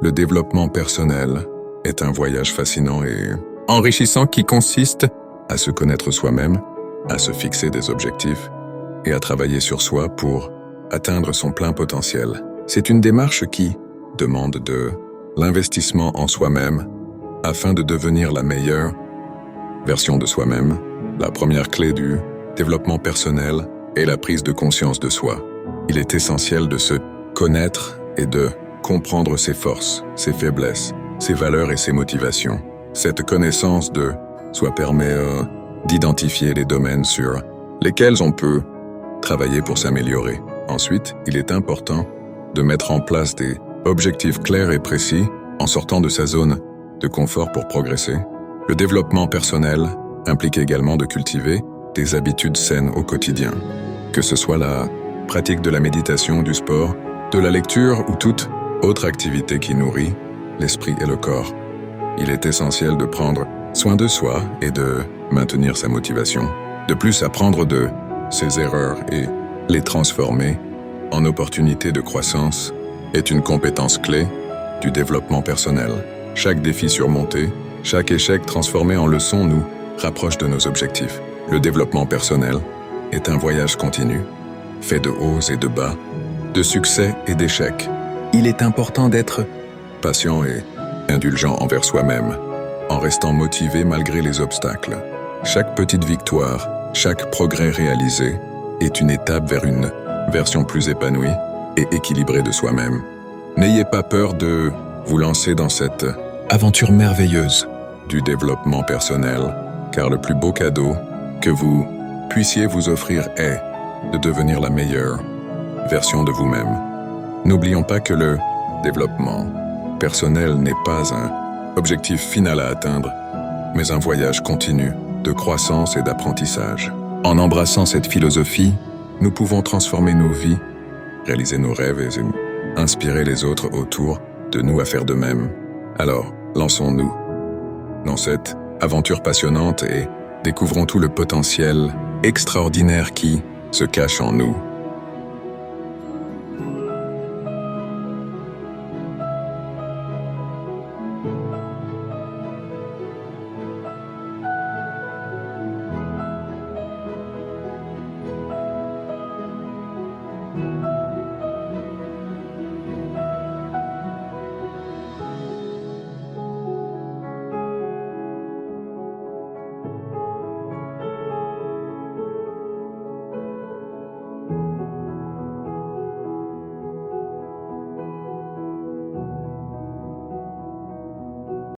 Le développement personnel est un voyage fascinant et enrichissant qui consiste à se connaître soi-même, à se fixer des objectifs et à travailler sur soi pour atteindre son plein potentiel. C'est une démarche qui demande de l'investissement en soi-même afin de devenir la meilleure version de soi-même. La première clé du développement personnel est la prise de conscience de soi. Il est essentiel de se connaître et de comprendre ses forces, ses faiblesses, ses valeurs et ses motivations. Cette connaissance de soi permet d'identifier les domaines sur lesquels on peut travailler pour s'améliorer. Ensuite, il est important de mettre en place des objectifs clairs et précis en sortant de sa zone de confort pour progresser. Le développement personnel implique également de cultiver des habitudes saines au quotidien, que ce soit la pratique de la méditation, du sport, de la lecture ou toute autre activité qui nourrit l'esprit et le corps. Il est essentiel de prendre soin de soi et de maintenir sa motivation. De plus, apprendre de ses erreurs et les transformer en opportunités de croissance est une compétence clé du développement personnel. Chaque défi surmonté, chaque échec transformé en leçon nous rapproche de nos objectifs. Le développement personnel est un voyage continu, fait de hauts et de bas, de succès et d'échecs. Il est important d'être patient et indulgent envers soi-même, en restant motivé malgré les obstacles. Chaque petite victoire, chaque progrès réalisé est une étape vers une version plus épanouie et équilibrée de soi-même. N'ayez pas peur de vous lancer dans cette aventure merveilleuse du développement personnel, car le plus beau cadeau que vous puissiez vous offrir est de devenir la meilleure version de vous-même. N'oublions pas que le développement personnel n'est pas un objectif final à atteindre, mais un voyage continu de croissance et d'apprentissage. En embrassant cette philosophie, nous pouvons transformer nos vies, réaliser nos rêves et inspirer les autres autour de nous à faire de même. Alors, lançons-nous dans cette aventure passionnante et découvrons tout le potentiel extraordinaire qui se cache en nous.